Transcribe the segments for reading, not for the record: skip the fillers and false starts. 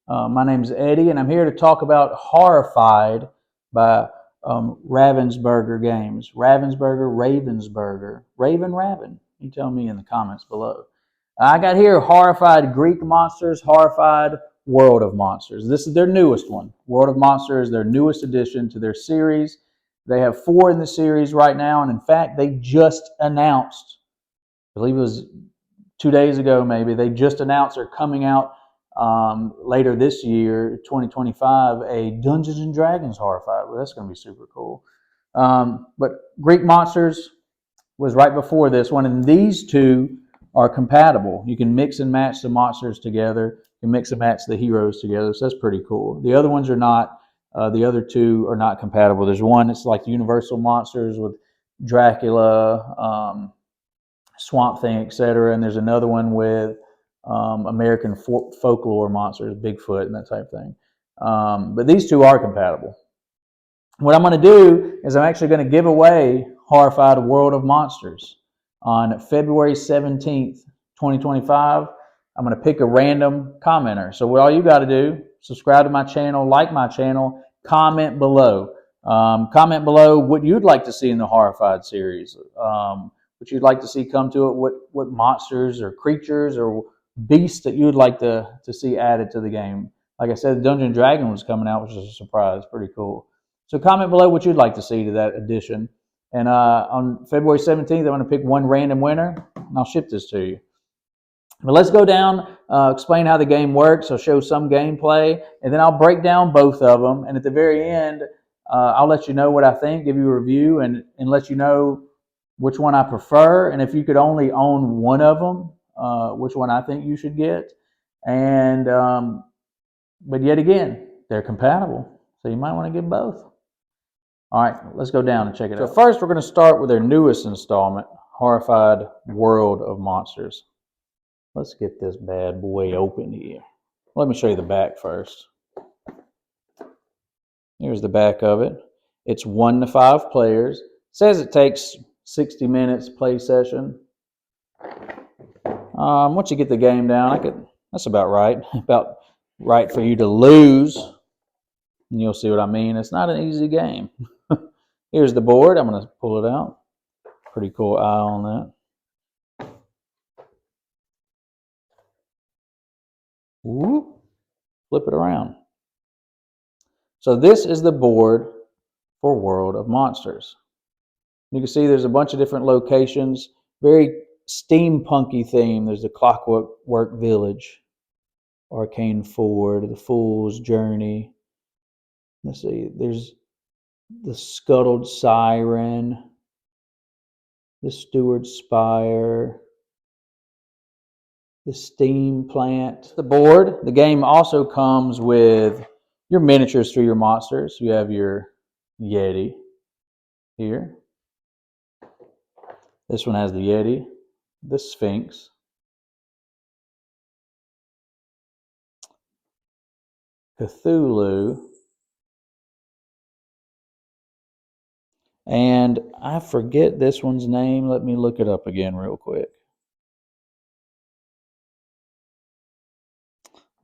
My name's Eddie, and I'm here to talk about Horrified by Ravensburger Games. Ravensburger. Raven? You tell me in the comments below. I got here Horrified Greek Monsters, Horrified World of Monsters. This is their newest one. World of Monsters, their newest addition to their series. They have 4 in the series right now, and in fact, they just announced, I believe it was 2 days ago maybe, they just announced they're coming out later this year, 2025, a Dungeons and Dragons Horrified. Well, that's going to be super cool. But Greek Monsters was right before this one, and these two are compatible. You can mix and match the monsters together. You can mix and match the heroes together, so that's pretty cool. The other ones are not. The other 2 are not compatible. There's one that's like Universal Monsters with Dracula, Swamp Thing, etc. And there's another one with American folklore monsters, Bigfoot and that type of thing. But these 2 are compatible. What I'm going to do is I'm actually going to give away Horrified World of Monsters on February 17th, 2025. I'm going to pick a random commenter. So what all you got to do, subscribe to my channel, like my channel, comment below. Comment below what you'd like to see in the Horrified series. What you'd like to see come to it, what monsters or creatures or beasts that you would like to see added to the game. Like I said, Dungeon Dragon was coming out, which is a surprise. Pretty cool. So comment below what you'd like to see to that addition. And on February 17th, I'm going to pick one random winner, and I'll ship this to you. But let's go down, explain how the game works. I'll show some gameplay, and then I'll break down both of them. And at the very end, I'll let you know what I think, give you a review, and let you know which one I prefer, and if you could only own one of them, which one I think you should get. And but yet again, they're compatible, so you might want to get both. All right, let's go down and check it out. So first, we're going to start with their newest installment, Horrified World of Monsters. Let's get this bad boy open here. Let me show you the back first. Here's the back of it. It's 1 to 5 players. It says it takes 60 minutes play session. Once you get the game down, that's about right. About right for you to lose. And you'll see what I mean. It's not an easy game. Here's the board. I'm going to pull it out. Pretty cool eye on that. Whoop. Flip it around. So this is the board for World of Monsters. You can see there's a bunch of different locations. Very steampunky theme. There's the Clockwork Village, Arcane Ford, the Fool's Journey. Let's see. There's the Scuttled Siren, the Steward's Spire, the Steam Plant. The board. The game also comes with your miniatures for your monsters. You have your Yeti here. This one has the Yeti, the Sphinx, Cthulhu, and I forget this one's name. Let me look it up again real quick.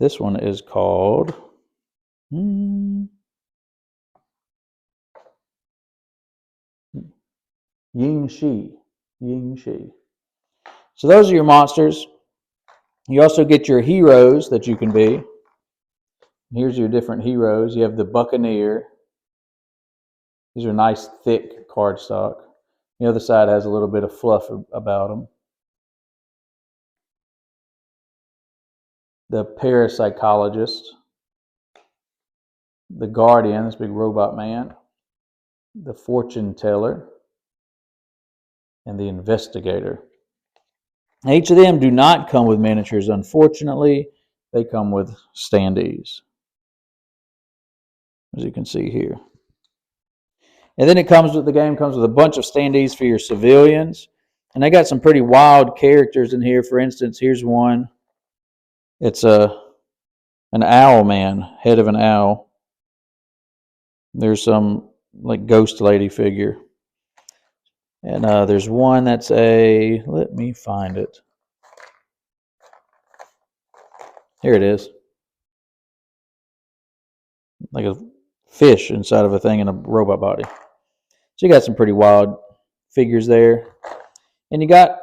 This one is called Ying Shi. So those are your monsters. You also get your heroes that you can be. Here's your different heroes. You have the Buccaneer. These are nice, thick cardstock. The other side has a little bit of fluff about them. The Parapsychologist. The Guardian, this big robot man. The Fortune Teller. And the Investigator. Each of them do not come with miniatures, unfortunately. They come with standees, as you can see here. And then the game comes with a bunch of standees for your civilians. And they got some pretty wild characters in here. For instance, here's one. It's an owl man, head of an owl. There's some like ghost lady figure. And there's one that's let me find it. Here it is. like a fish inside of a thing in a robot body. So you got some pretty wild figures there. And you got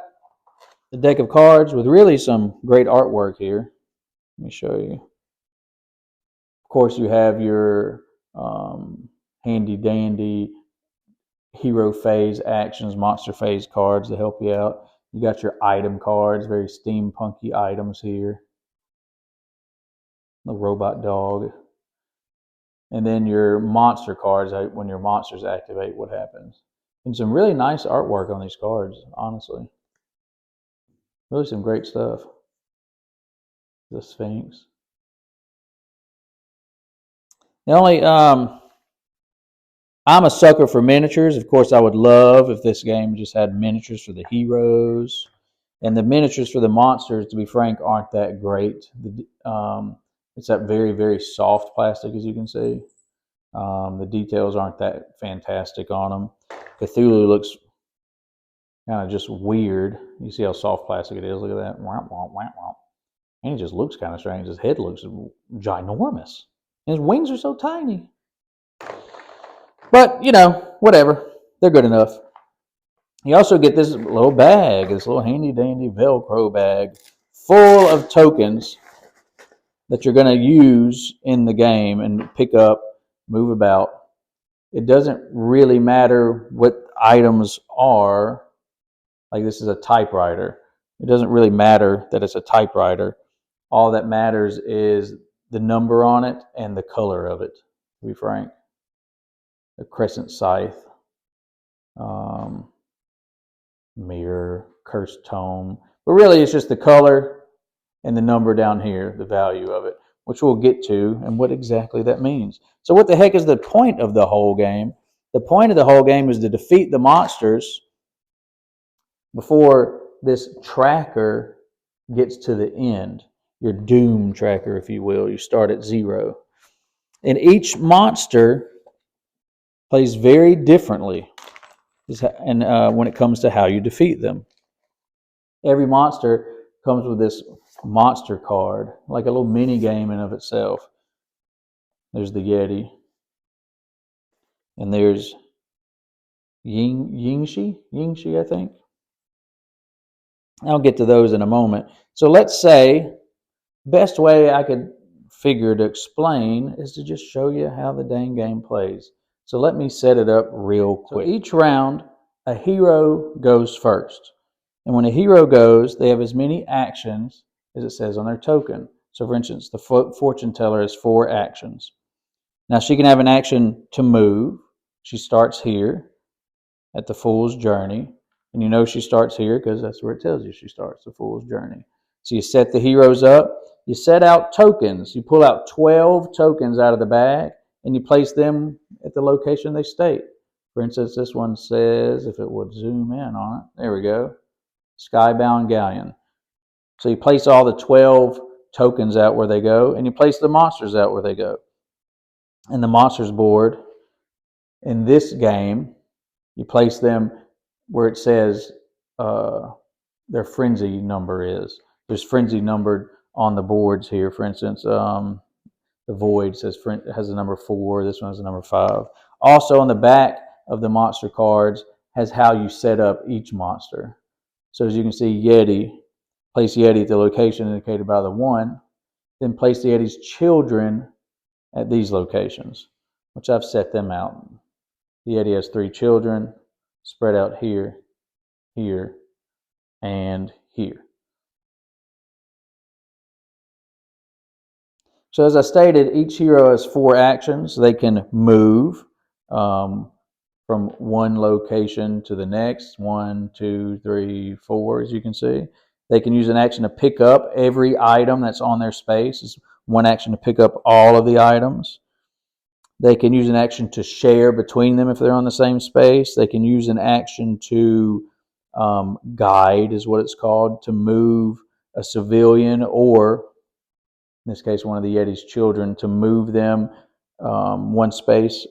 the deck of cards with really some great artwork here. Let me show you. Of course, you have your handy dandy hero phase actions, monster phase cards to help you out. You got your item cards, very steampunky items here. The robot dog. And then your monster cards, when your monsters activate, what happens. And some really nice artwork on these cards, honestly. Really some great stuff. The Sphinx. The only, I'm a sucker for miniatures. Of course, I would love if this game just had miniatures for the heroes. And the miniatures for the monsters, to be frank, aren't that great. It's that very, very soft plastic, as you can see. The details aren't that fantastic on them. Cthulhu looks kind of just weird. You see how soft plastic it is. Look at that. And he just looks kind of strange. His head looks ginormous. And his wings are so tiny. But, you know, whatever. They're good enough. You also get this little bag, this little handy dandy Velcro bag full of tokens that you're going to use in the game and pick up, move about. It doesn't really matter what items are. Like this is a typewriter. It doesn't really matter that it's a typewriter. All that matters is the number on it and the color of it, to be frank. A crescent scythe, mirror, cursed tome. But really it's just the color and the number down here, the value of it, which we'll get to and what exactly that means. So what the heck is the point of the whole game? The point of the whole game is to defeat the monsters before this tracker gets to the end. Your doom tracker, if you will. You start at 0. And each monster plays very differently when it comes to how you defeat them. Every monster comes with this monster card, like a little mini game in of itself. There's the Yeti. And there's Yingshi, I think. I'll get to those in a moment. So let's say, best way I could figure to explain is to just show you how the dang game plays. So let me set it up real quick. So each round, a hero goes first. And when a hero goes, they have as many actions as it says on their token. So for instance, the fortune teller has 4 actions. Now she can have an action to move. She starts here at the Fool's Journey. And you know she starts here because that's where it tells you she starts, the Fool's Journey. So you set the heroes up. You set out tokens. You pull out 12 tokens out of the bag, and you place them at the location they state. For instance, this one says, if it would zoom in on it, there we go, Skybound Galleon. So you place all the 12 tokens out where they go, and you place the monsters out where they go. And the monsters board, in this game, you place them where it says their frenzy number is. There's frenzy numbered on the boards here. For instance, the Void has the number 4. This one has the number 5. Also on the back of the monster cards has how you set up each monster. So as you can see, Yeti, place Yeti at the location indicated by the 1. Then place the Yeti's children at these locations, which I've set them out. The Yeti has 3 children spread out here, here, and here. So as I stated, each hero has 4 actions. They can move from one location to the next. 1, 2, 3, 4, as you can see. They can use an action to pick up every item that's on their space. It's one action to pick up all of the items. They can use an action to share between them if they're on the same space. They can use an action to guide, is what it's called, to move a civilian, or in this case, one of the Yeti's children, to move them one space.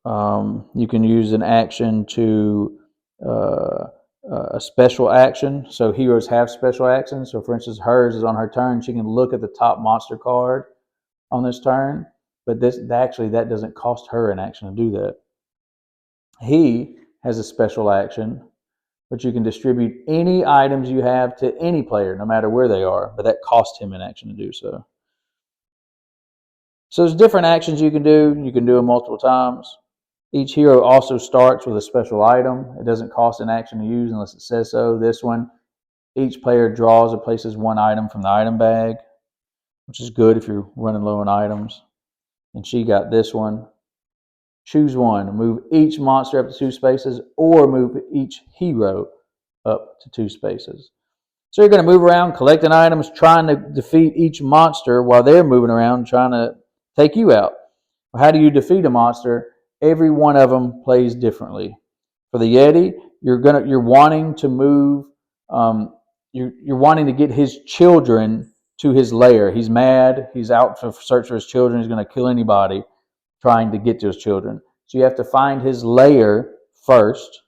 You can use an action to a special action. So heroes have special actions. So for instance, hers is on her turn. She can look at the top monster card on this turn. but that doesn't cost her an action to do that. He has a special action, but you can distribute any items you have to any player, no matter where they are, but that costs him an action to do so. So there's different actions you can do. You can do them multiple times. Each hero also starts with a special item. It doesn't cost an action to use unless it says so. This one, each player draws or places one item from the item bag, which is good if you're running low on items. And she got this one. Choose one. Move each monster up to 2 spaces, or move each hero up to 2 spaces. So you're going to move around collecting items, trying to defeat each monster while they're moving around trying to take you out. How do you defeat a monster? Every one of them plays differently. For the Yeti, you're wanting to move. You're wanting to get his children to his lair. He's mad. He's out to search for his children. He's going to kill anybody trying to get to his children. So you have to find his lair first.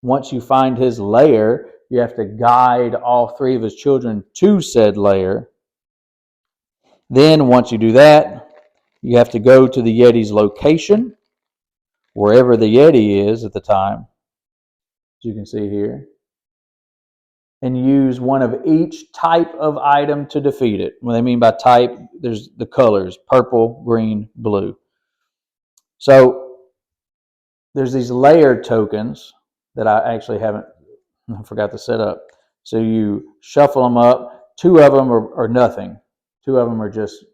Once you find his lair, you have to guide all 3 of his children to said lair. Then once you do that, you have to go to the Yeti's location, wherever the Yeti is at the time, as you can see here, and use one of each type of item to defeat it. What I mean by type, there's the colors, purple, green, blue. So there's these layer tokens that I forgot to set up. So you shuffle them up. 2 of them are nothing. 2 of them are just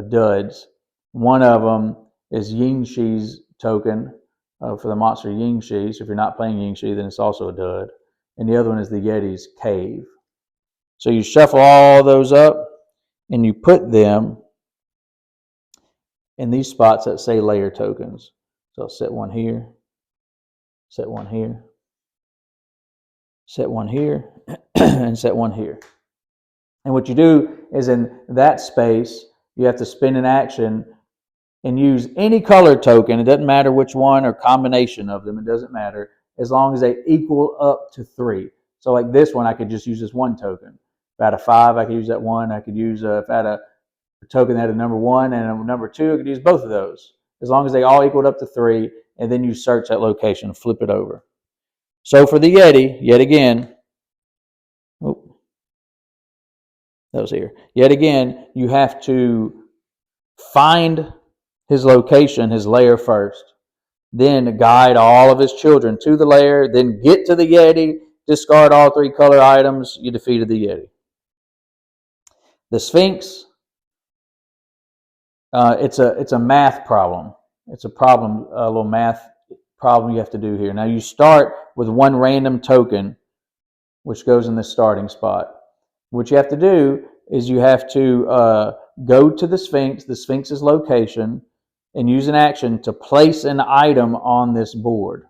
duds. One of them is Ying-Shi's token for the monster Ying-Shi. So if you're not playing Ying-Shi, then it's also a dud. And the other one is the Yeti's cave. So you shuffle all those up and you put them in these spots that say layer tokens. So I'll set one here, set one here, set one here, and set one here. And what you do is in that space, you have to spend an action and use any color token. It doesn't matter which one or combination of them. It doesn't matter as long as they equal up to 3. So like this one, I could just use this one token. If I had a 5, I could use that one. I could use, if I had a token that had a number 1 and a number 2, I could use both of those. As long as they all equaled up to 3, and then you search that location, flip it over. So for the Yeti, yet again, that was here. Yet again, you have to find his location, his lair first, then guide all of his children to the lair, then get to the Yeti, discard all 3 color items, you defeated the Yeti. The Sphinx, it's a math problem. It's a little math problem you have to do here. Now you start with one random token, which goes in the starting spot. What you have to do is you have to go to the Sphinx's location, and use an action to place an item on this board.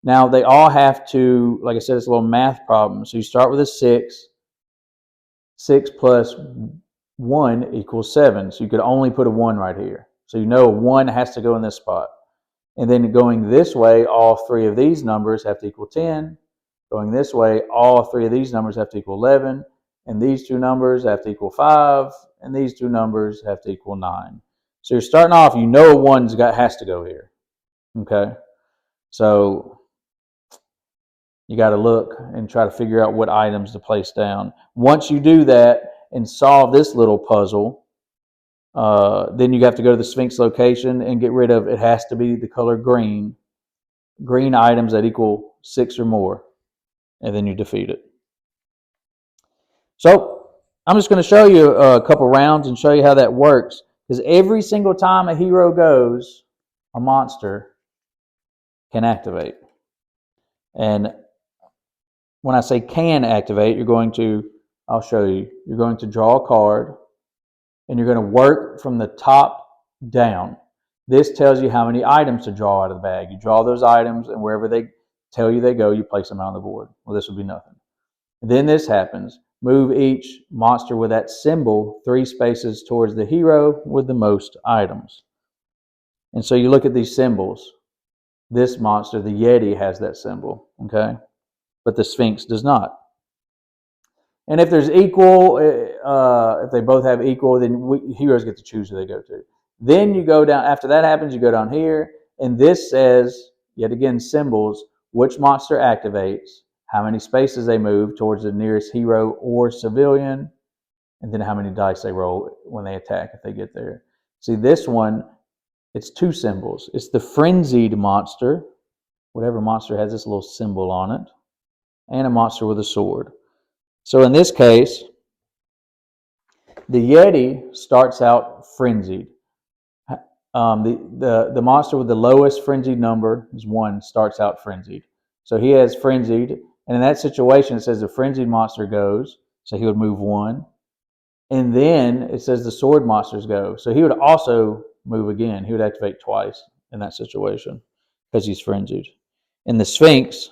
Now they all have to, like I said, it's a little math problem. So you start with a 6. 6 plus 1 equals 7. So you could only put a 1 right here. So you know a 1 has to go in this spot. And then going this way, all 3 of these numbers have to equal 10. Going this way, all 3 of these numbers have to equal 11. And these 2 numbers have to equal 5. And these 2 numbers have to equal 9. So you're starting off, you know a 1 has to go here. Okay? So you got to look and try to figure out what items to place down. Once you do that and solve this little puzzle, then you have to go to the Sphinx location and get rid of, it has to be the color green. Green items that equal 6 or more. And then you defeat it. So I'm just going to show you a couple rounds and show you how that works. Because every single time a hero goes, a monster can activate. And when I say can activate, I'll show you. You're going to draw a card, and you're going to work from the top down. This tells you how many items to draw out of the bag. You draw those items, and wherever they tell you they go, you place them on the board. Well, this would be nothing. Then this happens. Move each monster with that symbol 3 spaces towards the hero with the most items. And so you look at these symbols. This monster, the Yeti, has that symbol, okay? But the Sphinx does not. And if there's equal, if they both have equal, then heroes get to choose who they go to. Then you go down, after that happens, you go down here, and this says, yet again, symbols, which monster activates, how many spaces they move towards the nearest hero or civilian, and then how many dice they roll when they attack if they get there. See, this one, it's two symbols. It's the frenzied monster, whatever monster has this little symbol on it, and a monster with a sword. So in this case, the Yeti starts out frenzied. The monster with the lowest frenzied number is 1, starts out frenzied. So he has frenzied, and in that situation, it says the frenzied monster goes, so he would move 1. And then it says the sword monsters go, so he would also move again. He would activate twice in that situation because he's frenzied. And the Sphinx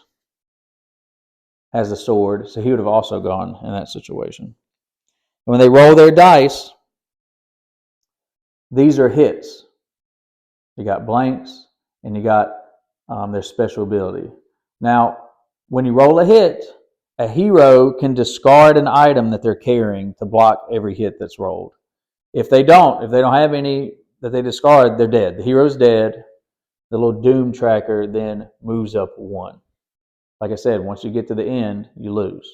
has the sword, so he would have also gone in that situation. When they roll their dice, these are hits. You got blanks, and you got their special ability. Now, when you roll a hit, a hero can discard an item that they're carrying to block every hit that's rolled. If they don't have any that they discard, they're dead. The hero's dead. The little doom tracker then moves up 1. Like I said, once you get to the end, you lose.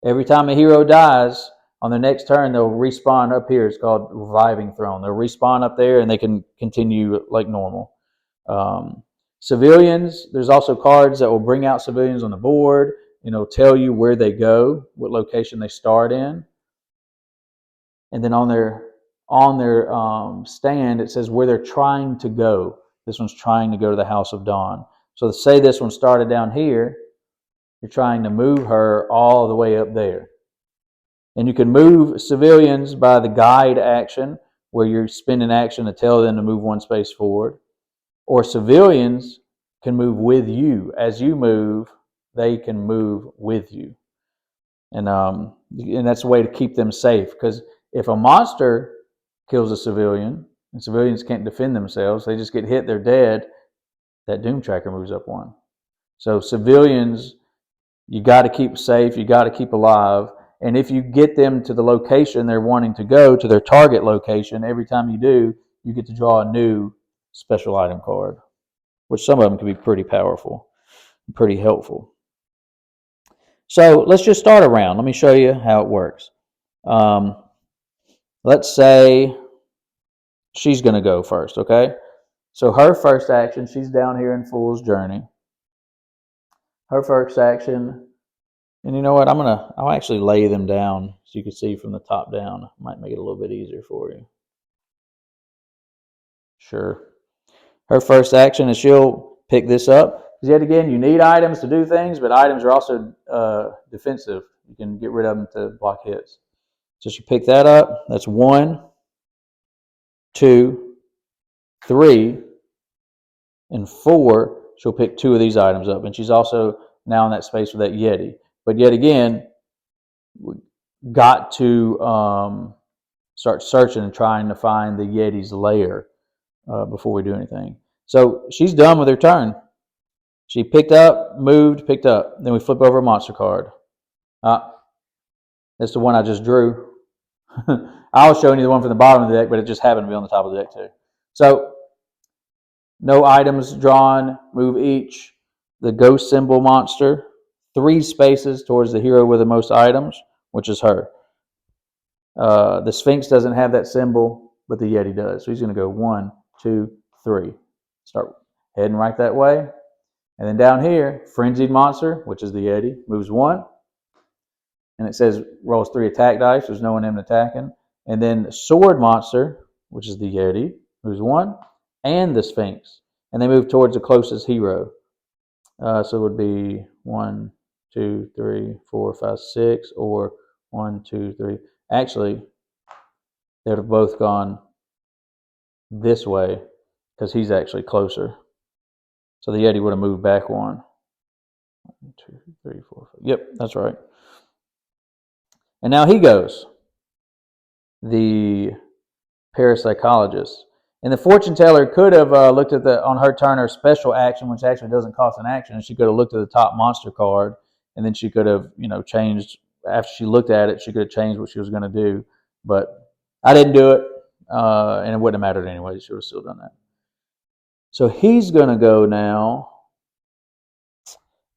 Every time a hero dies, on their next turn, they'll respawn up here. It's called Reviving Throne. They'll respawn up there, and they can continue like normal. Civilians, there's also cards that will bring out civilians on the board, tell you where they go, what location they start in. And then on their stand, it says where they're trying to go. This one's trying to go to the House of Dawn. So say this one started down here. You're trying to move her all the way up there. And you can move civilians by the guide action, where you're spending action to tell them to move 1 space forward. Or civilians can move with you. As you move, they can move with you. And that's a way to keep them safe. Because if a monster kills a civilian, and civilians can't defend themselves, they just get hit, they're dead, that doom tracker moves up 1. So civilians, you got to keep safe, you got to keep alive. And if you get them to the location they're wanting to go, to their target location, every time you do, you get to draw a new special item card, which some of them can be pretty powerful, pretty helpful. So let's just start a round. Let me show you how it works. Let's say she's going to go first, okay? So her first action, she's down here in Fool's Journey. Her first action, and you know what? I'll actually lay them down so you can see from the top down. Might make it a little bit easier for you. Sure. Her first action is she'll pick this up. Yet again, you need items to do things, but items are also defensive. You can get rid of them to block hits. So she pick that up. That's 1, 2, 3, and 4. She'll pick 2 of these items up, and she's also now in that space with that Yeti. But yet again, we got to start searching and trying to find the Yeti's lair before we do anything. So she's done with her turn. She picked up, moved, picked up. Then we flip over a monster card. That's the one I just drew. I was showing you the one from the bottom of the deck, but it just happened to be on the top of the deck too. So no items drawn, move each. The ghost symbol monster, 3 spaces towards the hero with the most items, which is her. The Sphinx doesn't have that symbol, but the Yeti does. So he's going to go 1, 2, 3. Start heading right that way. And then down here, Frenzied Monster, which is the Yeti, moves 1. And it says rolls 3 attack dice. There's no one in attacking. And then Sword Monster, which is the Yeti, moves 1. And the Sphinx. And they move towards the closest hero. So it would be 1, 2, 3, 4, 5, 6, or 1, 2, 3. Actually, they would have both gone this way because he's actually closer. So the Yeti would have moved back 1. 1, 2, 3, 4, 5. Yep, that's right. And now he goes. The parapsychologist. And the fortune teller could have looked at on her turn her special action, which actually doesn't cost an action, and she could have looked at the top monster card, and then she could have, changed after she looked at it. She could have changed what she was going to do, but I didn't do it. and it wouldn't have mattered anyway. She would have still done that. So he's going to go now,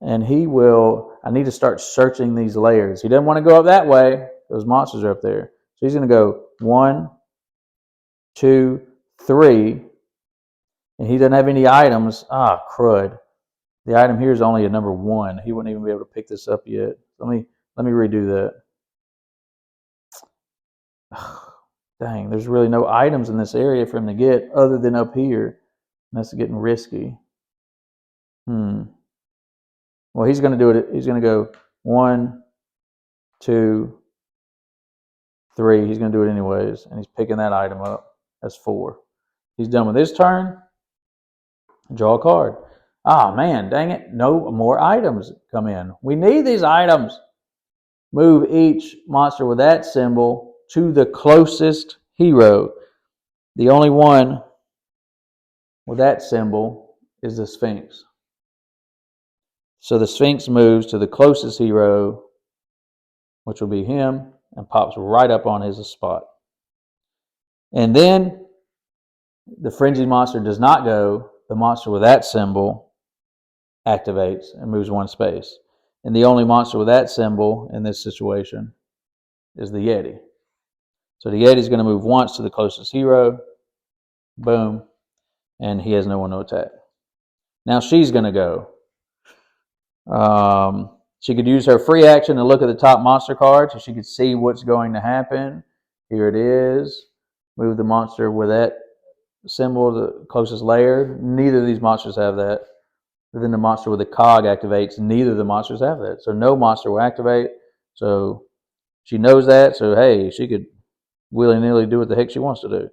and he will. I need to start searching these layers. He doesn't want to go up that way. Those monsters are up there. So he's going to go 1, 2, 3, and he doesn't have any items. Ah, crud. The item here is only a number 1. He wouldn't even be able to pick this up yet. Let me redo that. Dang, there's really no items in this area for him to get other than up here. That's getting risky. Well, he's going to do it. He's going to go 1, 2, 3. He's going to do it anyways, and he's picking that item up. That's 4. He's done with his turn. Draw a card. Ah, man, dang it. No more items come in. We need these items. Move each monster with that symbol to the closest hero. The only one with that symbol is the Sphinx. So the Sphinx moves to the closest hero, which will be him, and pops right up on his spot. And then the frenzied monster does not go. The monster with that symbol activates and moves 1 space. And the only monster with that symbol in this situation is the Yeti. So the Yeti is going to move once to the closest hero. Boom. And he has no one to attack. Now she's going to go. She could use her free action to look at the top monster card so she could see what's going to happen. Here it is. Move the monster with that symbol to the closest layer. Neither of these monsters have that. But then the monster with the cog activates. Neither of the monsters have that. So no monster will activate. So she knows that. So hey, she could willy-nilly do what the heck she wants to do.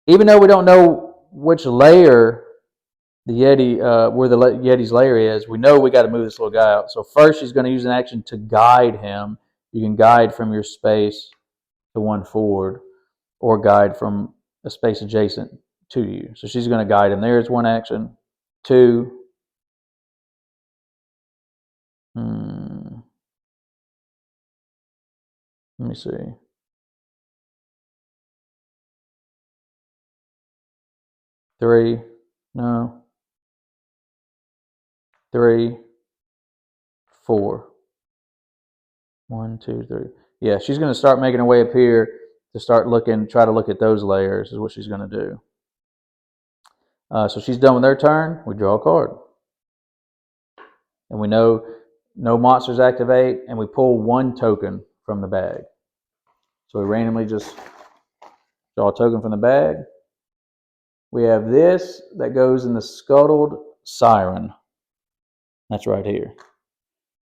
Even though we don't know which layer the Yeti, where the Yeti's layer is, we know we got to move this little guy out. So first she's going to use an action to guide him. You can guide from your space to 1 forward, or guide from a space adjacent to you. So she's going to guide him. There's 1 action. 2. Let me see. 3. No. 3. 4. 1, 2, 3. Yeah, she's going to start making her way up here to start looking, try to look at those layers is what she's going to do. So she's done with her turn. We draw a card. And we know no monsters activate, and we pull 1 token from the bag. So we randomly just draw a token from the bag. We have this that goes in the scuttled siren. That's right here.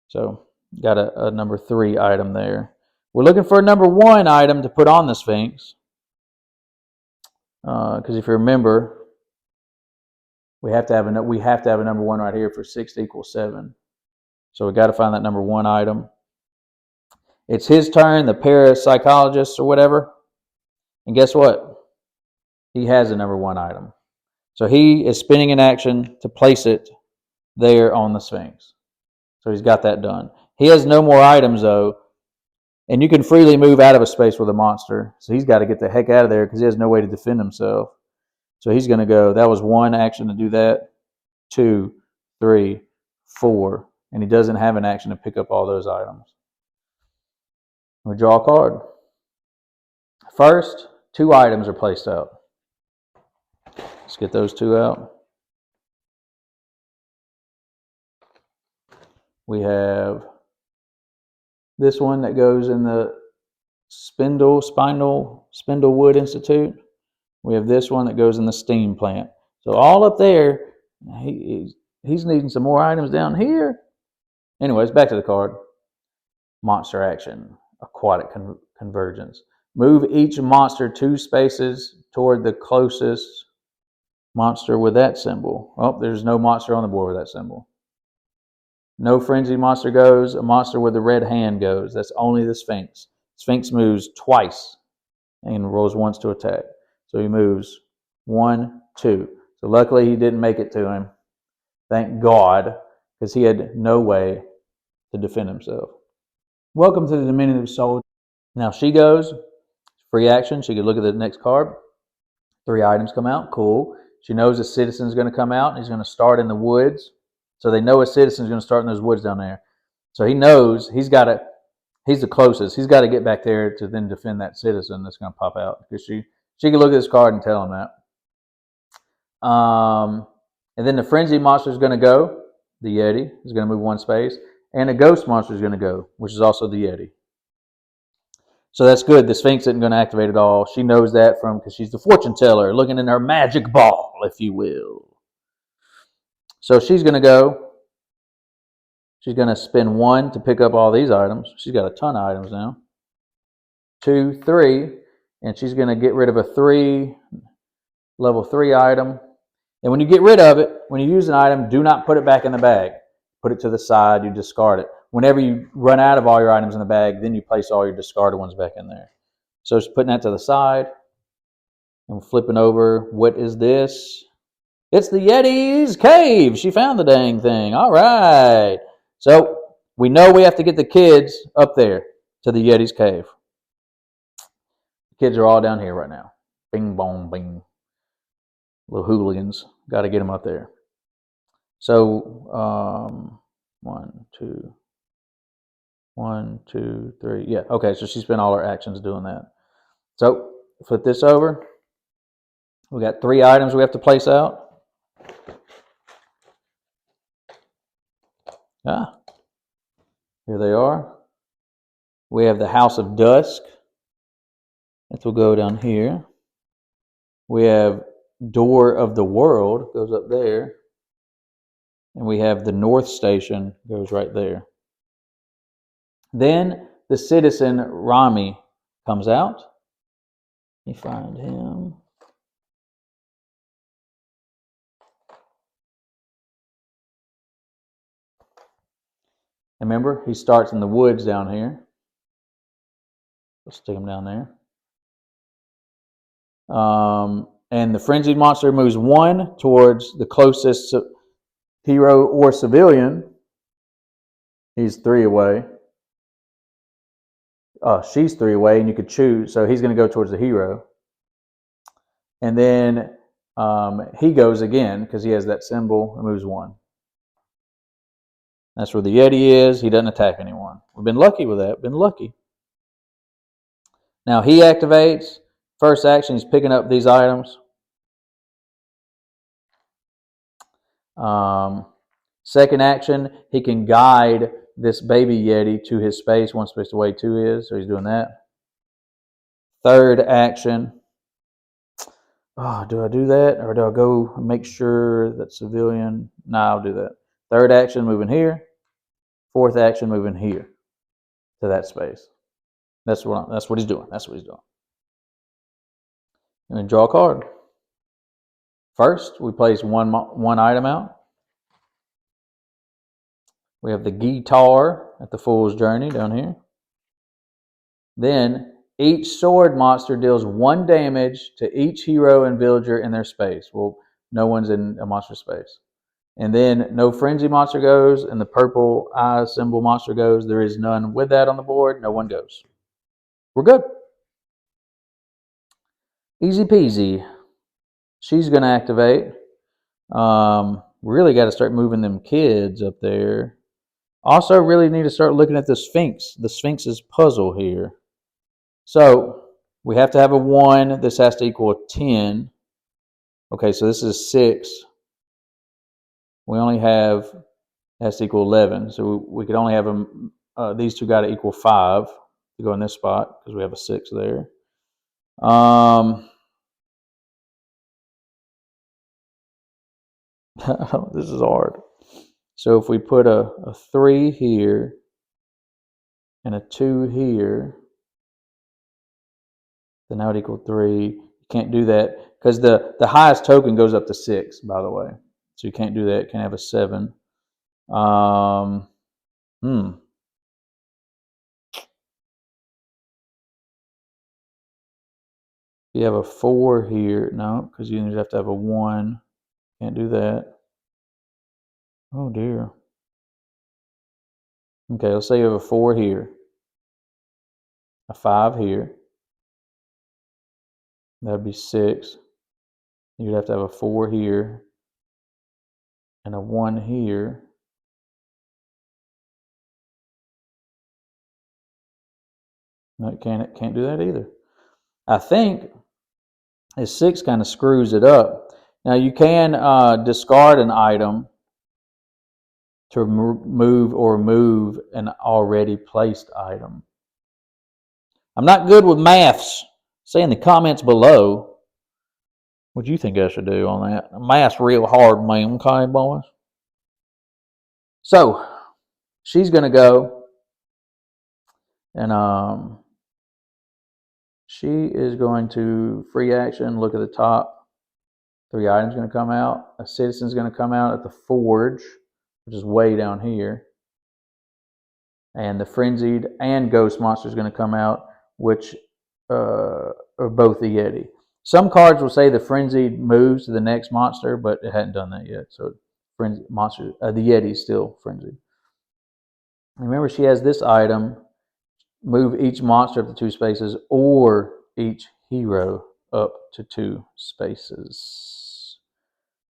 So got a number 3 item there. We're looking for a number 1 item to put on the Sphinx. Because if you remember, we have to have a number 1 right here for 6 equals 7. So we got to find that number 1 item. It's his turn, the parapsychologist or whatever. And guess what? He has a number 1 item. So he is spinning an action to place it there on the Sphinx. So he's got that done. He has no more items though. And you can freely move out of a space with a monster. So he's got to get the heck out of there because he has no way to defend himself. So he's going to go. That was 1 action to do that. 2, 3, 4. And he doesn't have an action to pick up all those items. We draw a card. First, 2 items are placed out. Let's get those 2 out. We have this one that goes in the Spindlewood Institute. We have this one that goes in the steam plant. So all up there, he's needing some more items down here. Anyways, back to the card. Monster action, aquatic convergence. Move each monster 2 spaces toward the closest monster with that symbol. Oh, there's no monster on the board with that symbol. No frenzied monster goes. A monster with the red hand goes. That's only the Sphinx. Sphinx moves twice and rolls once to attack. So he moves 1, 2. So luckily he didn't make it to him. Thank God, because he had no way to defend himself. Welcome to the Diminutive Soldier. Now she goes. Free action, she could look at the next card. 3 items come out, cool. She knows a citizen's going to come out, and he's going to start in the woods. So they know a citizen's going to start in those woods down there. So he knows he's the closest. He's got to get back there to then defend that citizen that's going to pop out. Because she can look at this card and tell him that. And then the frenzy monster is going to go. The Yeti is going to move 1 space. And a ghost monster is going to go, which is also the Yeti. So that's good. The Sphinx isn't going to activate at all. She knows that because she's the fortune teller, looking in her magic ball, if you will. So she's going to go. She's going to spend 1 to pick up all these items. She's got a ton of items now. 2, 3, and she's going to get rid of a level 3 item. And when you get rid of it, when you use an item, do not put it back in the bag. Put it to the side, you discard it. Whenever you run out of all your items in the bag, then you place all your discarded ones back in there. So just putting that to the side and flipping over. What is this? It's the Yeti's cave. She found the dang thing. All right. So we know we have to get the kids up there to the Yeti's cave. The kids are all down here right now. Bing, bong, bing. Little hooligans. Got to get them up there. So 1, 2, 1, 2, 3. Yeah, okay, so she spent all her actions doing that. So flip this over. We got 3 items we have to place out. Here they are. We have the House of Dusk. That will go down here. We have Door of the World, goes up there. And we have the North Station, goes right there. Then the citizen Rami comes out. Let me find him. And remember, he starts in the woods down here. Let's stick him down there. And the frenzied monster moves 1 towards the closest hero or civilian. He's 3 away. She's 3 away, and you could choose. So he's going to go towards the hero. And then he goes again because he has that symbol and moves 1. That's where the Yeti is. He doesn't attack anyone. We've been lucky with that. Been lucky. Now he activates. First action, he's picking up these items. Second action, he can guide this baby Yeti to his space, 1 space away 2 is, so he's doing that. Third action, do I do that or do I go make sure that civilian? No, I'll do that. Third action, moving here. Fourth action, moving here to that space. That's what he's doing. That's what he's doing. And then draw a card. First, we place one item out. We have the guitar at the Fool's Journey down here. Then each sword monster deals 1 damage to each hero and villager in their space. Well, no one's in a monster space. And then no frenzy monster goes, and the purple eye symbol monster goes. There is none with that on the board. No one goes. We're good. Easy peasy. She's going to activate. Really got to start moving them kids up there. Also, really need to start looking at the Sphinx. The Sphinx's puzzle here. So we have to have a 1. This has to equal 10. Okay, so this is 6. We only have has to equal 11. So we could only have them. These two got to equal 5 to go in this spot because we have a 6 there. This is hard. So if we put a 3 here and a 2 here, then that would equal 3. You can't do that because the highest token goes up to 6, by the way. So you can't do that. You can't have a 7. You have a 4 here. No, because you have to have a 1. Can't do that. Oh dear. Okay, let's say you have a 4 here, a 5 here, That'd be 6. You'd have to have a 4 here and a 1 here. No, it can't do that either. I think a 6 kind of screws it up. Now you can discard an item to move or move an already placed item. I'm not good with maths. Say in the comments below what you think I should do on that. Math's real hard, man. Okay, boys? So, she's going to go and she is going to free action, look at the top. 3 items going to come out. A citizen's going to come out at the forge, which is way down here. And the frenzied and ghost monster is going to come out, which are both the Yeti. Some cards will say the frenzied moves to the next monster, but it hadn't done that yet. So the Yeti is still frenzied. Remember, she has this item: move each monster up to 2 spaces, or each hero up to 2 spaces.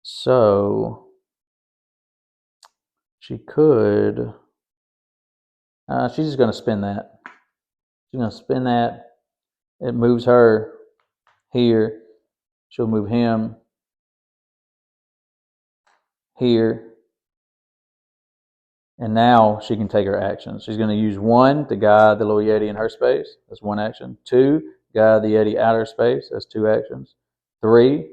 So she could. She's just going to spin that. She's going to spin that. It moves her here. She'll move him here. And now she can take her actions. She's going to use 1 to guide the little Yeti in her space. That's 1 action. 2, guide the Yeti out of her space. That's 2 actions. 3,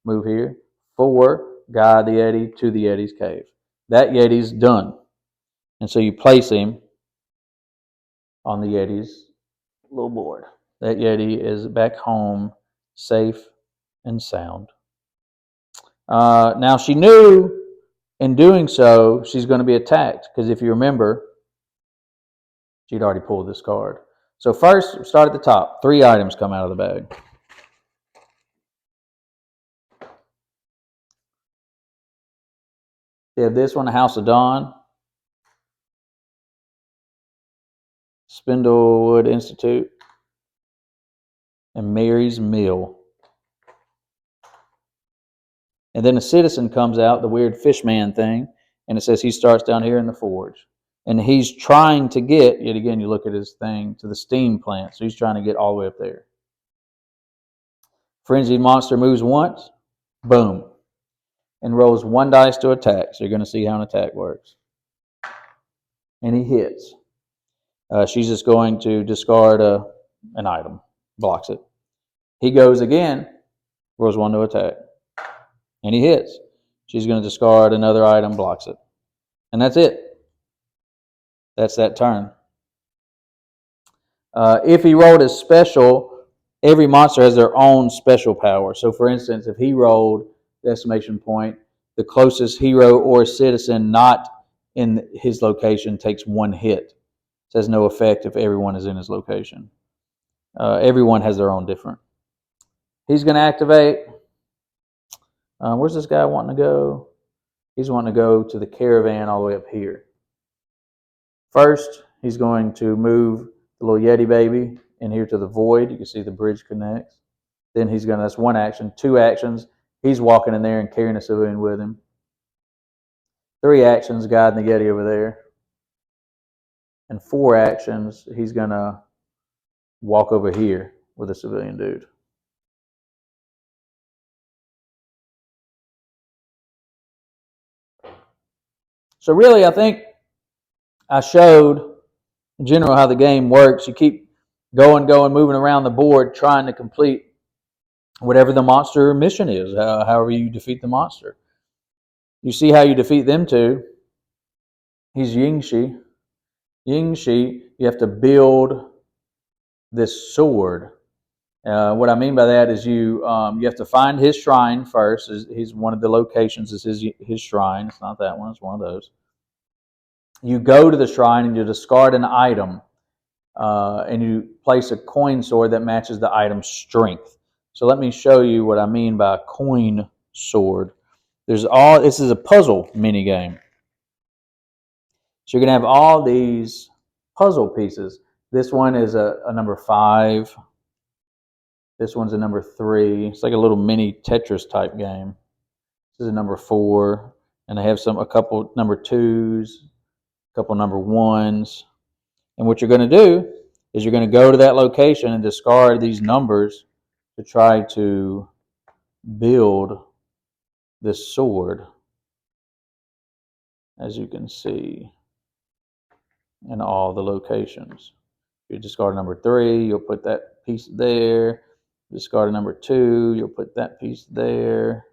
move here. 4, guide the Yeti to the Yeti's cave. That Yeti's done. And so you place him on the Yeti's little board. That Yeti is back home, safe and sound. Now she knew in doing so she's going to be attacked, because if you remember, she'd already pulled this card. So first, start at the top. 3 items come out of the bag. You have this one, House of Dawn, Spindlewood Institute, and Mary's Mill. And then a citizen comes out, the weird fishman thing, and it says he starts down here in the forge. And he's trying to get, yet again, you look at his thing, to the steam plant. So he's trying to get all the way up there. Frenzied monster moves once, boom, and rolls 1 dice to attack. So you're going to see how an attack works. And he hits. She's just going to discard an item, blocks it. He goes again, rolls 1 to attack. And he hits. She's going to discard another item, blocks it. And that's it. That's that turn. If he rolled as special, every monster has their own special power. So for instance, if he rolled the exclamation point, the closest hero or citizen not in his location takes 1 hit. It has no effect if everyone is in his location. Everyone has their own different. He's going to activate. Where's this guy wanting to go? He's wanting to go to the caravan all the way up here. First, he's going to move the little Yeti baby in here to the void. You can see the bridge connects. Then he's going to, that's 1 action. 2 actions, he's walking in there and carrying a civilian with him. 3 actions, guiding the Yeti over there. And 4 actions, he's going to walk over here with a civilian dude. So really, I think I showed in general how the game works. You keep going, moving around the board, trying to complete whatever the monster mission is, however you defeat the monster. You see how you defeat them two. He's Yingxi. Yingxi, you have to build this sword. What I mean by that is you have to find his shrine first. He's one of the locations is his shrine. It's not that one. It's one of those. You go to the shrine and you discard an item, and you place a coin sword that matches the item's strength. So let me show you what I mean by a coin sword. This is a puzzle mini game. So you're going to have all these puzzle pieces. This one is a number 5. This one's a number 3. It's like a little mini Tetris type game. This is a number 4, and they have a couple number 2s, a couple number 1s. And what you're going to do is you're going to go to that location and discard these numbers to try to build this sword, as you can see, in all the locations. You discard number 3, you'll put that piece there. Discard a number 2, you'll put that piece there.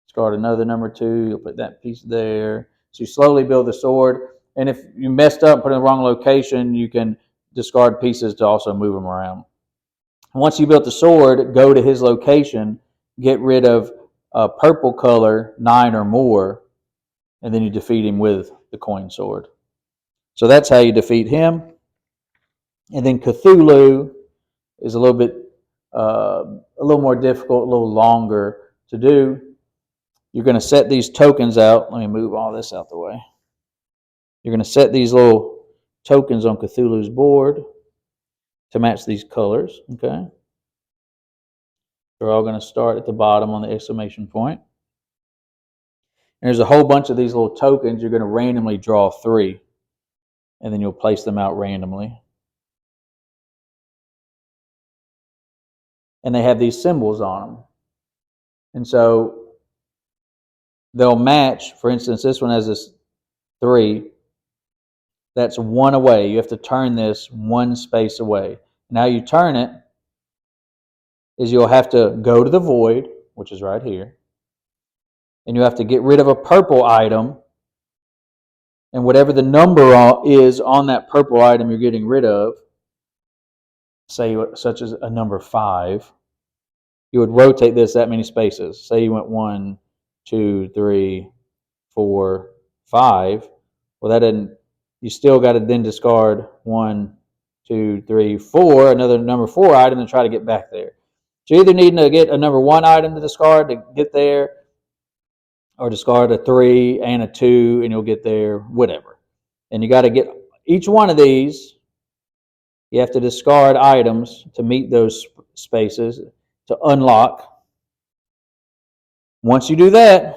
Discard another number 2, you'll put that piece there. So you slowly build the sword. And if you messed up, put it in the wrong location, you can discard pieces to also move them around. Once you built the sword, go to his location, get rid of a purple color, 9 or more, and then you defeat him with the coin sword. So that's how you defeat him. And then Cthulhu is a little more difficult, a little longer to do. You're going to set these tokens out. Let me move all this out the way. You're going to set these little tokens on Cthulhu's board to match these colors. Okay. They're all going to start at the bottom on the exclamation point. And there's a whole bunch of these little tokens. You're going to randomly draw 3, and then you'll place them out randomly. And they have these symbols on them. And so they'll match. For instance, this one has this 3. That's 1 away. You have to turn this 1 space away. Now you turn it is you'll have to go to the void, which is right here, and you have to get rid of a purple item, and whatever the number is on that purple item you're getting rid of, say such as a number 5, you would rotate this that many spaces. Say you went 1, 2, 3, 4, 5. Well, that didn't. You still got to then discard 1, 2, 3, 4, another number 4 item, and try to get back there. So you either need to get a number 1 item to discard to get there, or discard a 3 and a 2, and you'll get there. Whatever. And you got to get each one of these. You have to discard items to meet those spaces to unlock. Once you do that,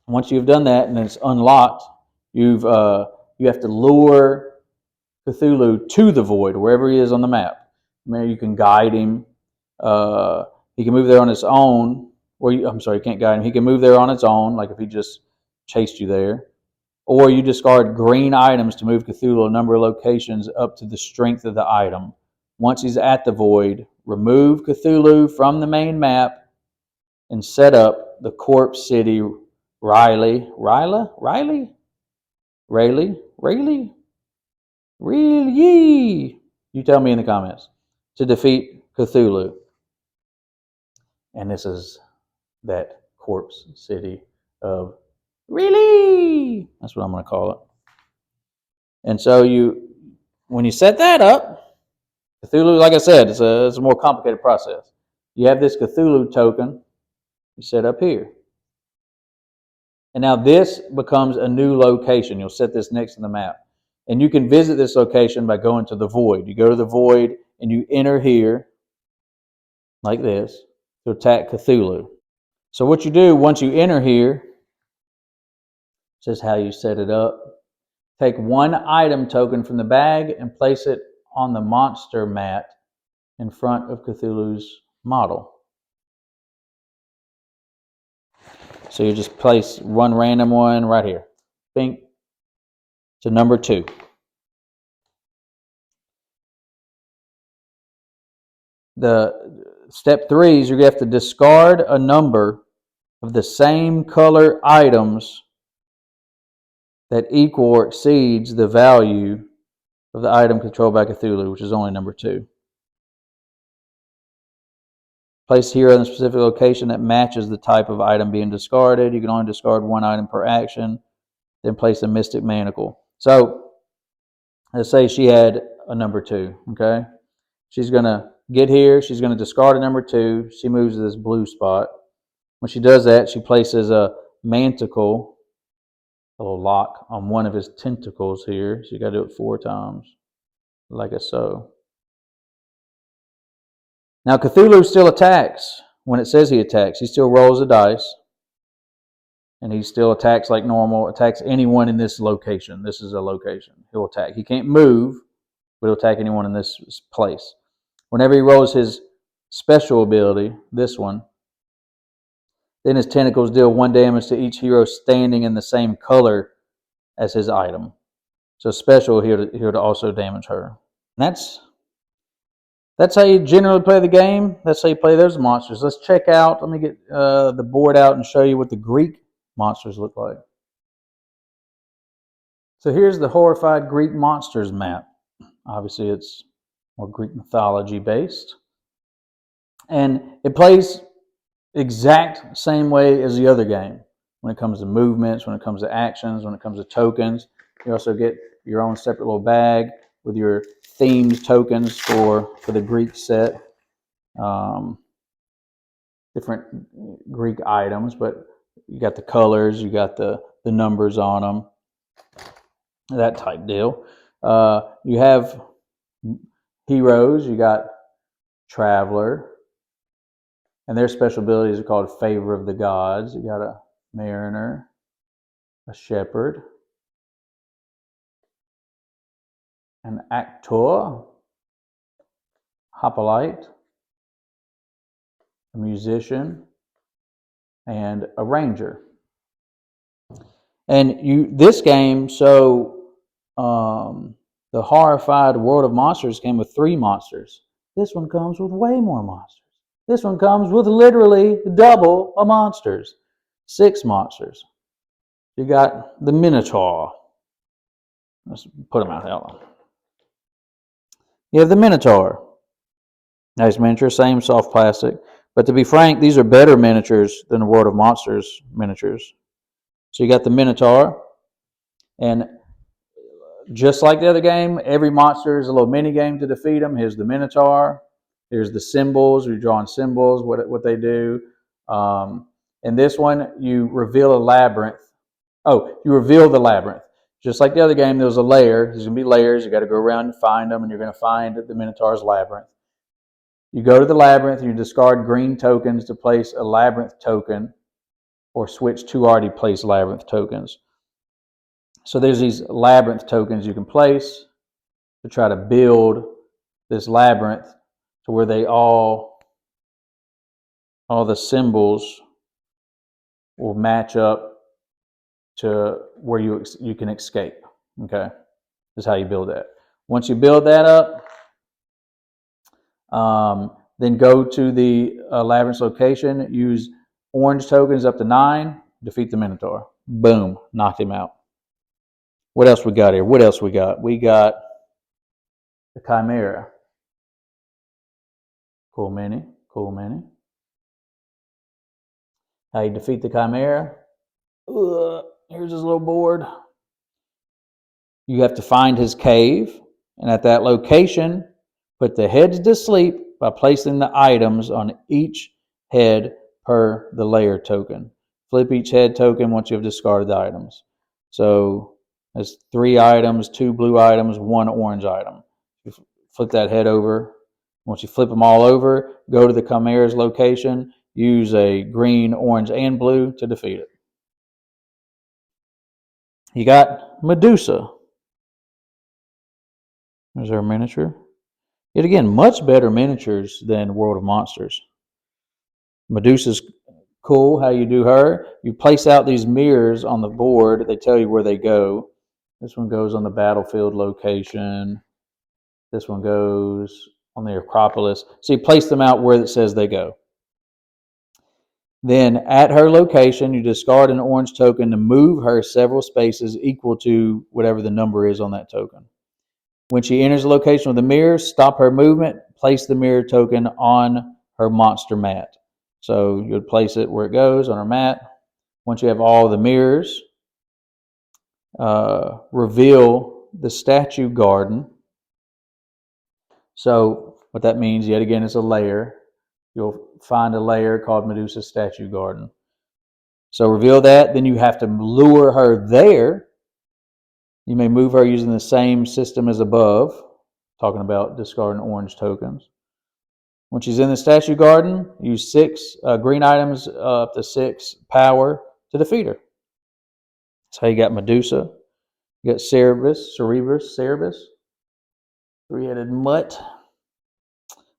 once you've done that and it's unlocked, you have to lure Cthulhu to the void, wherever he is on the map. Maybe you can guide him. He can move there on his own. I'm sorry, you can't guide him. He can move there on its own, like if he just chased you there. Or you discard green items to move Cthulhu a number of locations up to the strength of the item. Once he's at the void, remove Cthulhu from the main map and set up the corpse city Riley. You tell me in the comments. To defeat Cthulhu. And this is that corpse city of Really? That's what I'm going to call it. And so when you set that up, Cthulhu, like I said, it's a more complicated process. You have this Cthulhu token you set up here. And now this becomes a new location. You'll set this next to the map. And you can visit this location by going to the void. You go to the void and you enter here, like this, to attack Cthulhu. So what you do once you enter here, this is how you set it up. Take 1 item token from the bag and place it on the monster mat in front of Cthulhu's model. So you just place 1 random one right here. Bing. To number 2. The step 3 is you have to discard a number of the same color items that equal or exceeds the value of the item controlled by Cthulhu, which is only number 2. Place here in a specific location that matches the type of item being discarded. You can only discard 1 item per action. Then place a mystic manacle. So let's say she had a number 2, okay? She's going to get here. She's going to discard a number 2. She moves to this blue spot. When she does that, she places a manticle, a little lock, on one of his tentacles here. So you got to do it 4 times, like so. Now, Cthulhu still attacks. When it says he attacks, he still rolls the dice. And he still attacks like normal, attacks anyone in this location. This is a location. He'll attack. He can't move, but he'll attack anyone in this place. Whenever he rolls his special ability, this one, then his tentacles deal 1 damage to each hero standing in the same color as his item. So special, he'll also damage her. And that's how you generally play the game. That's how you play those monsters. Let's check out, let me get the board out and show you what the Greek monsters look like. So here's the Horrified Greek Monsters map. Obviously it's more Greek mythology based. And it plays exact same way as the other game when it comes to movements, when it comes to actions, when it comes to tokens. You also get your own separate little bag with your themed tokens for the Greek set. Different Greek items, but you got the colors, you got the numbers on them, that type deal. You have heroes, you got Traveler, and their special abilities are called Favor of the Gods. You got a Mariner, a Shepherd, an Actor, Hoplite, a Musician, and a Ranger. And this game, so the Horrified World of Monsters came with 3 monsters. This one comes with way more monsters. This one comes with literally double of monsters. 6 monsters. You got the Minotaur. Let's put them out here. You have the Minotaur. Nice miniature, same soft plastic. But to be frank, these are better miniatures than the World of Monsters miniatures. So you got the Minotaur. And just like the other game, every monster is a little mini game to defeat them. Here's the Minotaur. Here's the symbols. You're drawing symbols, what they do. In this one, you reveal a labyrinth. Oh, you reveal the labyrinth. Just like the other game, there's a layer. There's going to be layers. You got to go around and find them, and you're going to find the Minotaur's labyrinth. You go to the labyrinth, and you discard green tokens to place a labyrinth token, or switch 2 already placed labyrinth tokens. So there's these labyrinth tokens you can place to try to build this labyrinth to where they all the symbols will match up to where you can escape. Okay, this is how you build that. Once you build that up, then go to the labyrinth location, use orange tokens up to 9, defeat the Minotaur. Boom, knocked him out. What else we got here? What else we got? We got the Chimera. Cool mini, cool mini. How you defeat the Chimera? Here's his little board. You have to find his cave, and at that location, put the heads to sleep by placing the items on each head per the layer token. Flip each head token once you have discarded the items. So there's 3 items, 2 blue items, 1 orange item. You flip that head over. Once you flip them all over, go to the Chimera's location, use a green, orange, and blue to defeat it. You got Medusa. There's our miniature. Yet again, much better miniatures than World of Monsters. Medusa's cool, how you do her. You place out these mirrors on the board. They tell you where they go. This one goes on the battlefield location. This one goes on the Acropolis. So you place them out where it says they go. Then at her location, you discard an orange token to move her several spaces equal to whatever the number is on that token. When she enters the location with the mirror, stop her movement, place the mirror token on her monster mat. So you would place it where it goes on her mat. Once you have all the mirrors, reveal the statue garden. So what that means, yet again, is a layer. You'll find a layer called Medusa Statue Garden. So reveal that, then you have to lure her there. You may move her using the same system as above, talking about discarding orange tokens. When she's in the statue garden, use 6 green items up to 6 power to defeat her. So you got Medusa, you got Cerberus, 3-headed mutt.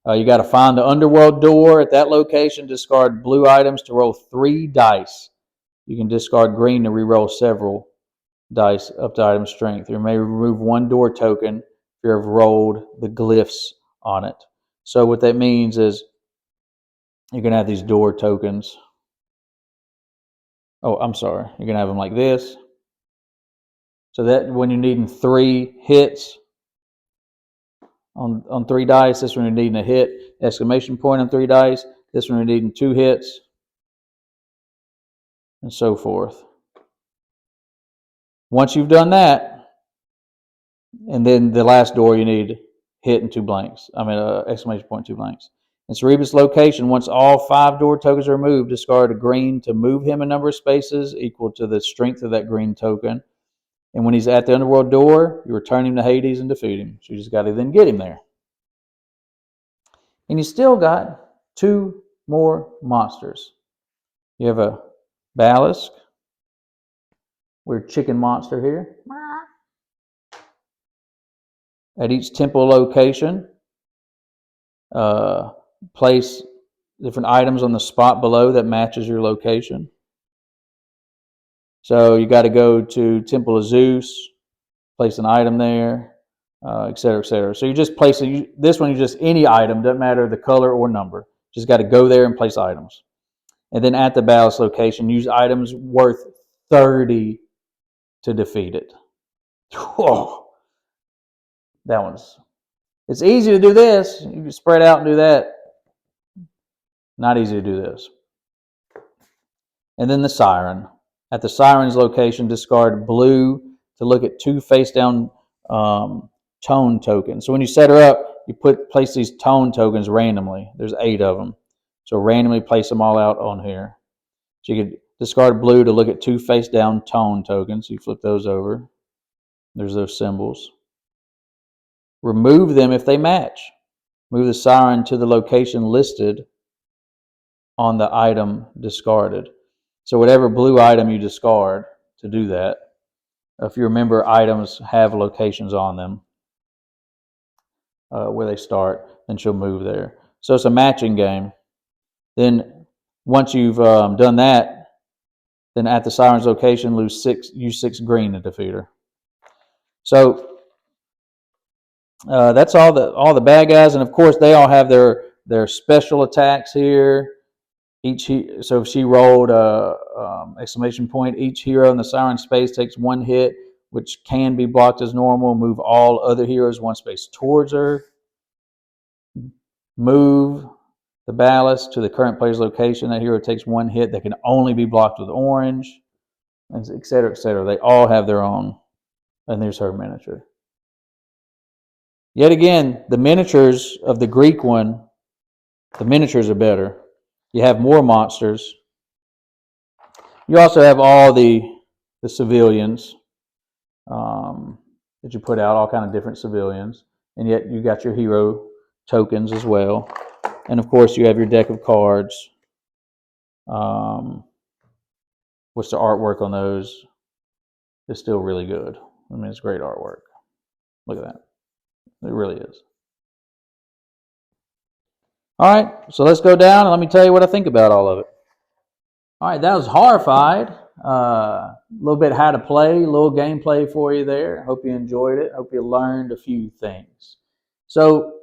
You got to find the underworld door at that location. Discard blue items to roll 3 dice. You can discard green to re-roll several dice up to item strength. You may remove 1 door token if you have rolled the glyphs on it. So what that means is you're going to have these door tokens. Oh, I'm sorry. You're going to have them like this. So that when you're needing 3 hits on 3 dice, this one you're needing a hit, exclamation point on 3 dice. This one you're needing 2 hits, and so forth. Once you've done that, and then the last door you need hit and 2 blanks. Exclamation point, 2 blanks. In Cerberus' location, once all 5 door tokens are removed, discard a green to move him a number of spaces equal to the strength of that green token. And when he's at the underworld door, you return him to Hades and defeat him. So you just got to then get him there. And you still got 2 more monsters. You have a Basilisk, weird chicken monster here. At each temple location, place different items on the spot below that matches your location. So you got to go to Temple of Zeus, place an item there, etc., etc. So you just place this one. You just any item, doesn't matter the color or number. Just got to go there and place items. And then at the Basilisk location, use items worth 30 to defeat it. Whoa. It's easy to do this. You can spread out and do that. Not easy to do this. And then the Siren. At the Siren's location, discard blue to look at 2 face-down tone tokens. So when you set her up, you place these tone tokens randomly. There's 8 of them. So randomly place them all out on here. So you could discard blue to look at 2 face-down tone tokens. You flip those over. There's those symbols. Remove them if they match. Move the Siren to the location listed on the item discarded. So whatever blue item you discard to do that, if you remember, items have locations on them where they start, then she'll move there. So it's a matching game. Then once you've done that, then at the Siren's location, use 6 green to defeat her. So that's all the bad guys, and of course they all have their special attacks here. So if she rolled exclamation point, each hero in the Siren space takes 1 hit, which can be blocked as normal. Move all other heroes 1 space towards her. Move the Basilisk to the current player's location. That hero takes 1 hit that can only be blocked with orange, etc., etc. They all have their own. And there's her miniature. Yet again, the miniatures of the Greek one, the miniatures are better. You have more monsters. You also have all the civilians that you put out, all kind of different civilians. And yet you got your hero tokens as well. And of course you have your deck of cards. Which the artwork on those is still really good. I mean, it's great artwork. Look at that. It really is. All right, so let's go down and let me tell you what I think about all of it. All right, that was Horrified. A little bit how to play, a little gameplay for you there. Hope you enjoyed it. Hope you learned a few things. So,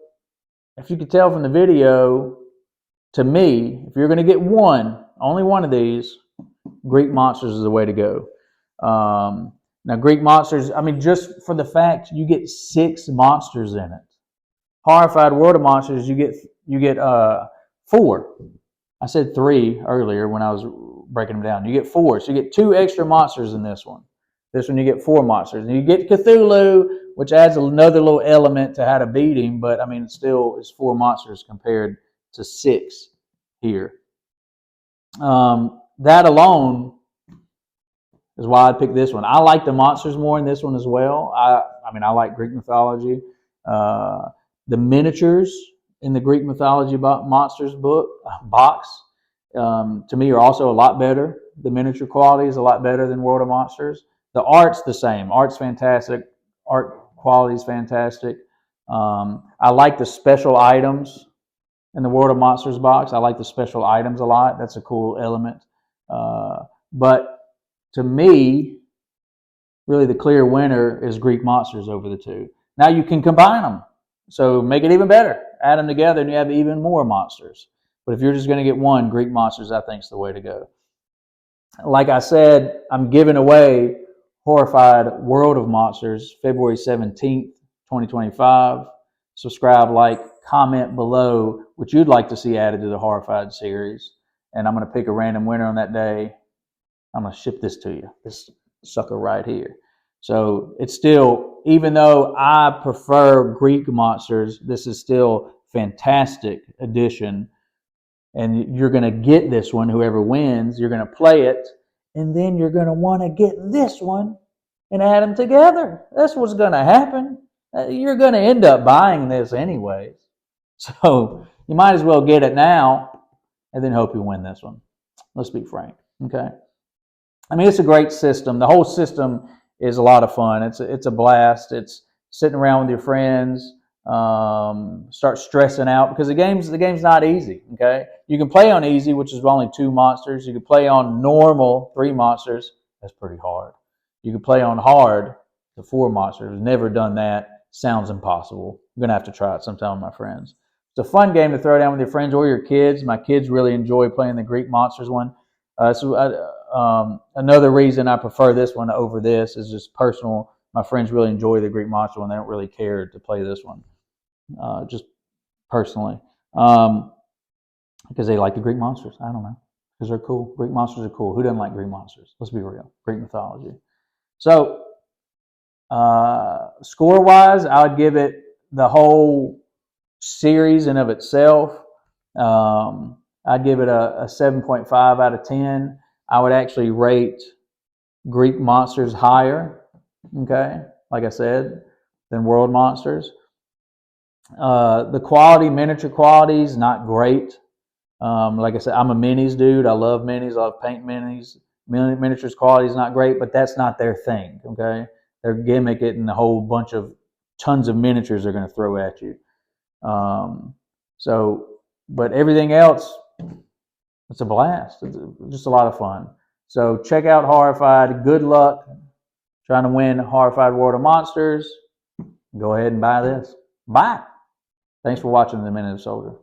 if you could tell from the video, to me, if you're going to get only one of these, Greek monsters is the way to go. Now, Greek monsters, I mean, just for the fact you get 6 monsters in it. Horrified World of Monsters, you get 4. I said 3 earlier when I was breaking them down. You get 4, so you get 2 extra monsters in this one. This one you get 4 monsters, and you get Cthulhu, which adds another little element to how to beat him. But I mean, it's 4 monsters compared to 6 here. That alone is why I picked this one. I like the monsters more in this one as well. I mean, I like Greek mythology. The miniatures in the Greek mythology monsters box, to me, are also a lot better. The miniature quality is a lot better than World of Monsters. The art's the same. Art's fantastic. Art quality is fantastic. I like the special items in the World of Monsters box. I like the special items a lot. That's a cool element. But to me, really the clear winner is Greek Monsters over the two. Now you can combine them. So make it even better. Add them together and you have even more monsters. But if you're just going to get one, Greek Monsters, I think, is the way to go. Like I said, I'm giving away Horrified World of Monsters February 17th, 2025. Subscribe, like, comment below what you'd like to see added to the Horrified series. And I'm going to pick a random winner on that day. I'm going to ship this to you, this sucker right here. So it's still, even though I prefer Greek Monsters, this is still fantastic addition. And you're going to get this one, whoever wins, you're going to play it, and then you're going to want to get this one and add them together. That's what's going to happen. You're going to end up buying this anyways. So you might as well get it now and then hope you win this one. Let's be frank, okay? I mean, it's a great system. The whole system is a lot of fun. It's a blast. It's sitting around with your friends, start stressing out because the game's not easy. Okay, you can play on easy, which is only 2 monsters. You can play on normal, 3 monsters. That's pretty hard. You can play on hard, to 4 monsters. Never done that. Sounds impossible. I'm gonna have to try it sometime with my friends. It's a fun game to throw down with your friends or your kids. My kids really enjoy playing the Greek Monsters one. Another reason I prefer this one over this is just personal. My friends really enjoy the Greek Monster one. They don't really care to play this one, just personally, because they like the Greek Monsters. I don't know, because they're cool. Greek Monsters are cool. Who doesn't like Greek Monsters? Let's be real. Greek mythology. So, score-wise, I would give it the whole series in of itself. I'd give it a 7.5 out of 10. I would actually rate Greek Monsters higher, okay, like I said, than World Monsters. The quality, miniature quality is not great. Like I said, I'm a minis dude. I love minis. I love paint minis. Miniatures quality is not great, but that's not their thing, okay? They're gimmicking a whole bunch of tons of miniatures they're going to throw at you. But everything else, it's a blast. It's just a lot of fun. So check out Horrified. Good luck trying to win Horrified World of Monsters. Go ahead and buy this. Bye. Thanks for watching The Diminutive Soldier.